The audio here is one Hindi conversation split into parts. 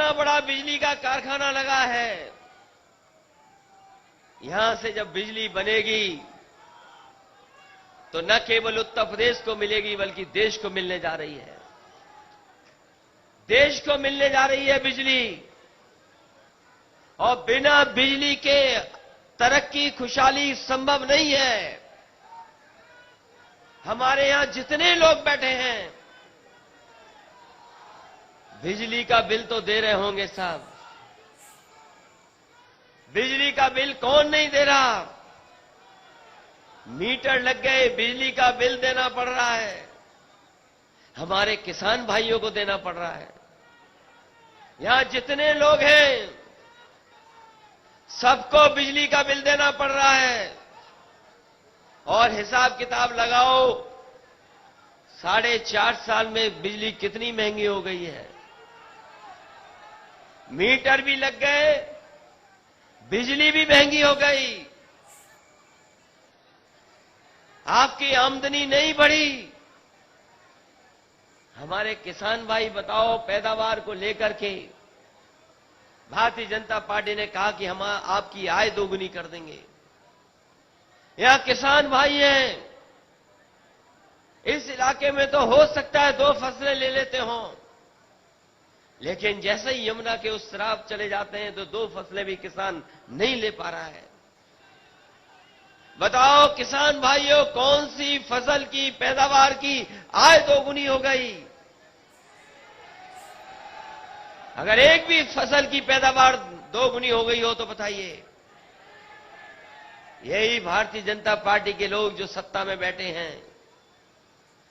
इतना बड़ा बिजली का कारखाना लगा है, यहां से जब बिजली बनेगी तो न केवल उत्तर प्रदेश को मिलेगी बल्कि देश को मिलने जा रही है। देश को मिलने जा रही है बिजली, और बिना बिजली के तरक्की खुशहाली संभव नहीं है। हमारे यहां जितने लोग बैठे हैं बिजली का बिल तो दे रहे होंगे साहब। बिजली का बिल कौन नहीं दे रहा? मीटर लग गए, बिजली का बिल देना पड़ रहा है, हमारे किसान भाइयों को देना पड़ रहा है। यहां जितने लोग हैं सबको बिजली का बिल देना पड़ रहा है। और हिसाब किताब लगाओ, 4.5 साल में बिजली कितनी महंगी हो गई है। मीटर भी लग गए, बिजली भी महंगी हो गई, आपकी आमदनी नहीं बढ़ी। हमारे किसान भाई बताओ, पैदावार को लेकर के भारतीय जनता पार्टी ने कहा कि हम आपकी आय दोगुनी कर देंगे। यहां किसान भाई हैं, इस इलाके में तो हो सकता है 2 फसलें ले लेते हों, लेकिन जैसे ही यमुना के उस तरफ चले जाते हैं तो 2 फसलें भी किसान नहीं ले पा रहा है। बताओ किसान भाइयों, कौन सी फसल की पैदावार की आय दोगुनी हो गई? अगर एक भी फसल की पैदावार दोगुनी हो गई हो तो बताइए। यही भारतीय जनता पार्टी के लोग जो सत्ता में बैठे हैं,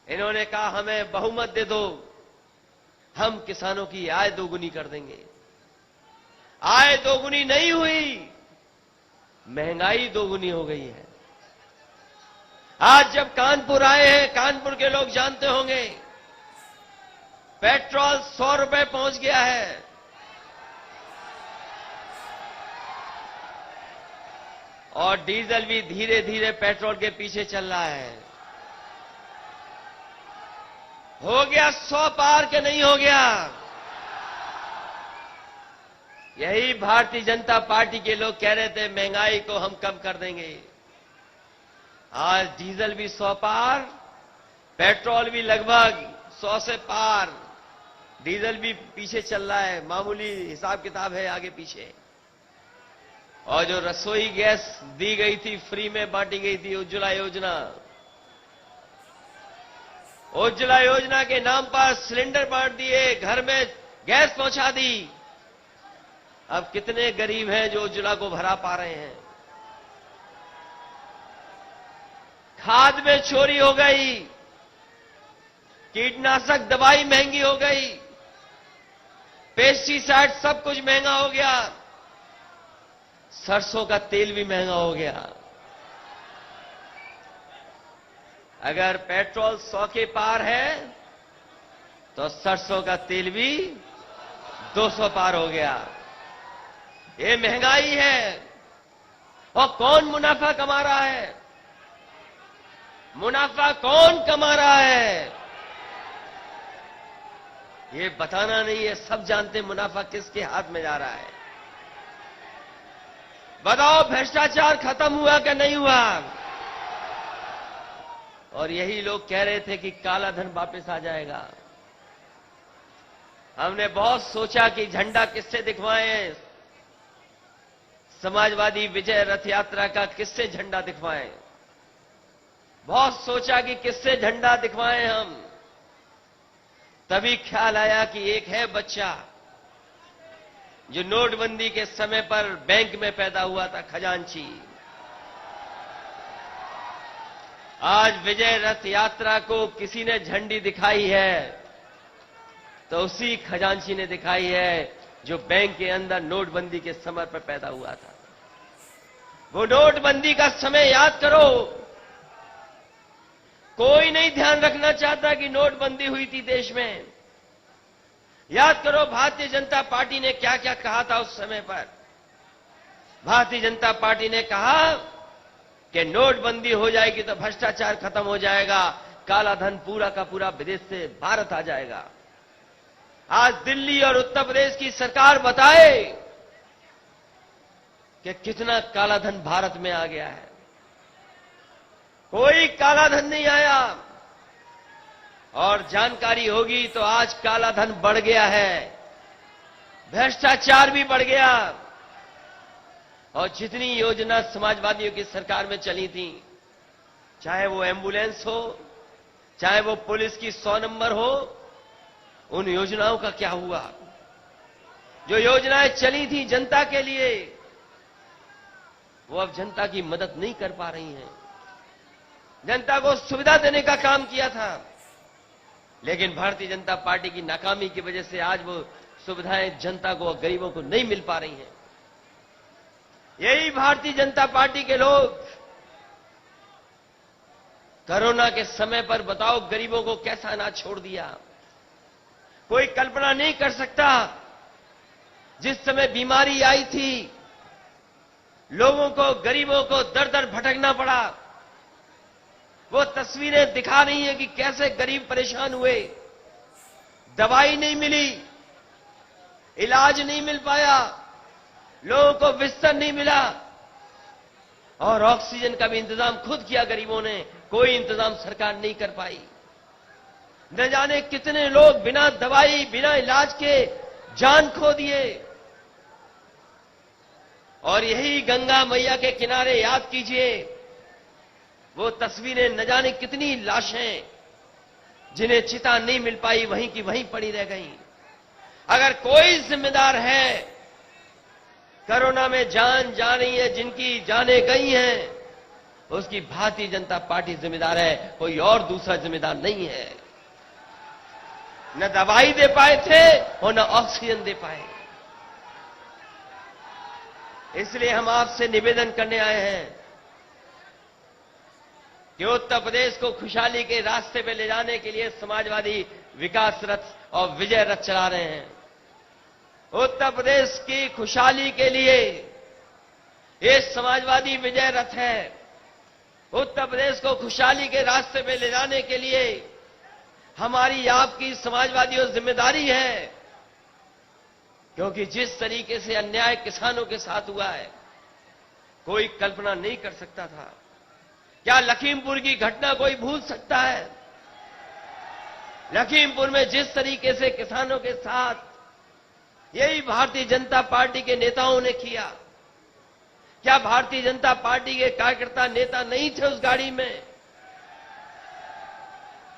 इन्होंने कहा हमें बहुमत दे दो, हम किसानों की आय दोगुनी कर देंगे। आय दोगुनी नहीं हुई, महंगाई दोगुनी हो गई है। आज जब कानपुर आए हैं, कानपुर के लोग जानते होंगे, पेट्रोल 100 रुपए पहुंच गया है। और डीजल भी धीरे धीरे पेट्रोल के पीछे चल रहा है। हो गया 100 पार के नहीं हो गया? यही भारतीय जनता पार्टी के लोग कह रहे थे महंगाई को हम कम कर देंगे। आज डीजल भी 100 पार, पेट्रोल भी लगभग 100 से पार, डीजल भी पीछे चल रहा है। मामूली हिसाब किताब है आगे पीछे। और जो रसोई गैस दी गई थी, फ्री में बांटी गई थी, उज्ज्वला योजना, उज्ज्वला योजना के नाम पर सिलेंडर बांट दिए, घर में गैस पहुंचा दी। अब कितने गरीब हैं जो उज्ज्वला को भरा पा रहे हैं? खाद में चोरी हो गई, कीटनाशक दवाई महंगी हो गई, पेस्टिसाइड सब कुछ महंगा हो गया, सरसों का तेल भी महंगा हो गया। अगर पेट्रोल 100 के पार है तो सरसों का तेल भी 200 पार हो गया। ये महंगाई है। और कौन मुनाफा कमा रहा है? मुनाफा कौन कमा रहा है? ये बताना नहीं है, सब जानते मुनाफा किसके हाथ में जा रहा है। बताओ भ्रष्टाचार खत्म हुआ कि नहीं हुआ? और यही लोग कह रहे थे कि काला धन वापस आ जाएगा। हमने बहुत सोचा कि झंडा किससे दिखवाएं, समाजवादी विजय रथ यात्रा का किससे झंडा दिखवाएं। बहुत सोचा कि किससे झंडा दिखवाएं हम। तभी ख्याल आया कि एक है बच्चा जो नोटबंदी के समय पर बैंक में पैदा हुआ था, खजांची। आज विजय रथ यात्रा को किसी ने झंडी दिखाई है तो उसी खजांची ने दिखाई है जो बैंक के अंदर नोटबंदी के समय पर पैदा हुआ था। वो नोटबंदी का समय याद करो। कोई नहीं ध्यान रखना चाहता कि नोटबंदी हुई थी देश में। याद करो भारतीय जनता पार्टी ने क्या क्या कहा था उस समय पर। भारतीय जनता पार्टी ने कहा कि नोटबंदी हो जाएगी तो भ्रष्टाचार खत्म हो जाएगा, काला धन पूरा का पूरा विदेश से भारत आ जाएगा। आज दिल्ली और उत्तर प्रदेश की सरकार बताए कि कितना काला धन भारत में आ गया है। कोई काला धन नहीं आया, और जानकारी होगी तो आज काला धन बढ़ गया है, भ्रष्टाचार भी बढ़ गया। और जितनी योजना समाजवादियों की सरकार में चली थी, चाहे वो एम्बुलेंस हो, चाहे वो पुलिस की 100 नंबर हो, उन योजनाओं का क्या हुआ? जो योजनाएं चली थी जनता के लिए, वो अब जनता की मदद नहीं कर पा रही हैं। जनता को सुविधा देने का काम किया था, लेकिन भारतीय जनता पार्टी की नाकामी की वजह से आज वो सुविधाएं जनता को, गरीबों को नहीं मिल पा रही हैं। यही भारतीय जनता पार्टी के लोग कोरोना के समय पर बताओ गरीबों को कैसा अनाज छोड़ दिया। कोई कल्पना नहीं कर सकता, जिस समय बीमारी आई थी, लोगों को, गरीबों को दर दर भटकना पड़ा। वो तस्वीरें दिखा रही हैं कि कैसे गरीब परेशान हुए। दवाई नहीं मिली, इलाज नहीं मिल पाया, लोगों को बिस्तर नहीं मिला, और ऑक्सीजन का भी इंतजाम खुद किया गरीबों ने, कोई इंतजाम सरकार नहीं कर पाई। न जाने कितने लोग बिना दवाई, बिना इलाज के जान खो दिए। और यही गंगा मैया के किनारे याद कीजिए, वो तस्वीरें, न जाने कितनी लाशें जिन्हें चिता नहीं मिल पाई, वहीं की वहीं पड़ी रह गई। अगर कोई जिम्मेदार है, कोरोना में जान जा रही है, जिनकी जानें गई हैं, उसकी भारतीय जनता पार्टी जिम्मेदार है, कोई और दूसरा जिम्मेदार नहीं है। न दवाई दे पाए थे और न ऑक्सीजन दे पाए। इसलिए हम आपसे निवेदन करने आए हैं कि उत्तर प्रदेश को खुशहाली के रास्ते पे ले जाने के लिए समाजवादी विकास रथ और विजय रथ चला रहे हैं। उत्तर प्रदेश की खुशहाली के लिए ये समाजवादी विजय रथ है। उत्तर प्रदेश को खुशहाली के रास्ते पे ले जाने के लिए हमारी, आपकी, समाजवादियों जिम्मेदारी है। क्योंकि जिस तरीके से अन्याय किसानों के साथ हुआ है, कोई कल्पना नहीं कर सकता था। क्या लखीमपुर की घटना कोई भूल सकता है? लखीमपुर में जिस तरीके से किसानों के साथ यही भारतीय जनता पार्टी के नेताओं ने किया, क्या भारतीय जनता पार्टी के कार्यकर्ता, नेता नहीं थे उस गाड़ी में?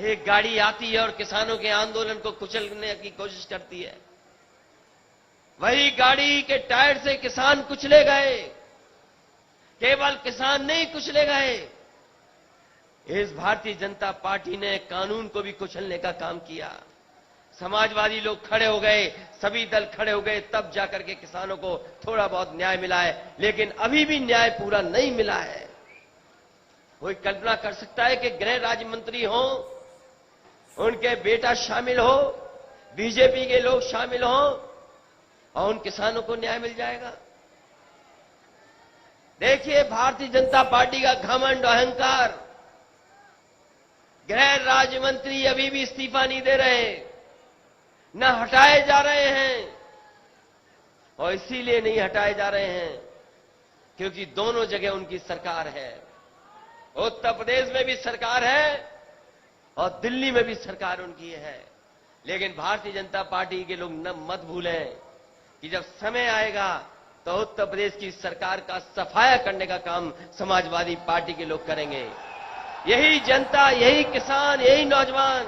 एक गाड़ी आती है और किसानों के आंदोलन को कुचलने की कोशिश करती है। वही गाड़ी के टायर से किसान कुचले गए। केवल किसान नहीं कुचले गए, इस भारतीय जनता पार्टी ने कानून को भी कुचलने का काम किया। समाजवादी लोग खड़े हो गए, सभी दल खड़े हो गए, तब जाकर के किसानों को थोड़ा बहुत न्याय मिला है, लेकिन अभी भी न्याय पूरा नहीं मिला है। कोई कल्पना कर सकता है कि गृह राज्य मंत्री हो, उनके बेटा शामिल हो, बीजेपी के लोग शामिल हो, और उन किसानों को न्याय मिल जाएगा? देखिए भारतीय जनता पार्टी का घमंड, अहंकार। गृह राज्य मंत्री अभी भी इस्तीफा नहीं दे रहे, न हटाए जा रहे हैं। और इसीलिए नहीं हटाए जा रहे हैं क्योंकि दोनों जगह उनकी सरकार है। उत्तर प्रदेश में भी सरकार है और दिल्ली में भी सरकार उनकी है। लेकिन भारतीय जनता पार्टी के लोग न मत भूलें कि जब समय आएगा तो उत्तर प्रदेश की सरकार का सफाया करने का काम समाजवादी पार्टी के लोग करेंगे। यही जनता, यही किसान, यही नौजवान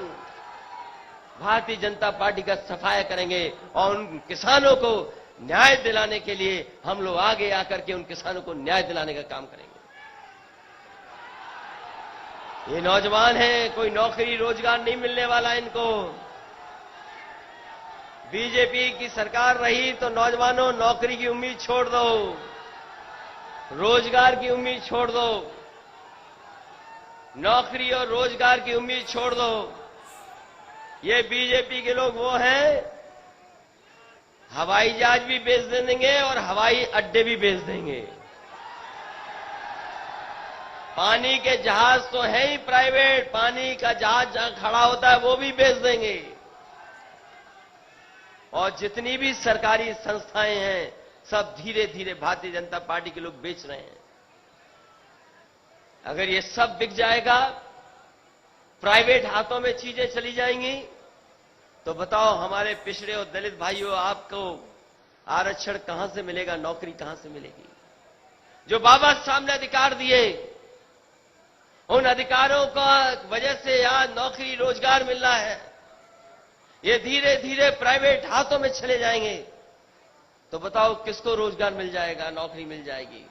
भारतीय जनता पार्टी का सफाया करेंगे, और उन किसानों को न्याय दिलाने के लिए हम लोग आगे आकर के उन किसानों को न्याय दिलाने का काम करेंगे। ये नौजवान हैं, कोई नौकरी रोजगार नहीं मिलने वाला इनको। बीजेपी की सरकार रही तो नौजवानों, नौकरी की उम्मीद छोड़ दो, रोजगार की उम्मीद छोड़ दो, नौकरी और रोजगार की उम्मीद छोड़ दो। ये बीजेपी के लोग वो हैं, हवाई जहाज भी बेच देंगे और हवाई अड्डे भी बेच देंगे। पानी के जहाज तो है ही प्राइवेट, पानी का जहाज जहां खड़ा होता है वो भी बेच देंगे। और जितनी भी सरकारी संस्थाएं हैं सब धीरे धीरे भारतीय जनता पार्टी के लोग बेच रहे हैं। अगर ये सब बिक जाएगा, प्राइवेट हाथों में चीजें चली जाएंगी, तो बताओ हमारे पिछड़े और दलित भाइयों, आपको आरक्षण कहां से मिलेगा, नौकरी कहां से मिलेगी? जो बाबा साहब ने अधिकार दिए, उन अधिकारों का वजह से यहां नौकरी रोजगार मिल रहा है, ये धीरे धीरे प्राइवेट हाथों में चले जाएंगे, तो बताओ किसको रोजगार मिल जाएगा, नौकरी मिल जाएगी?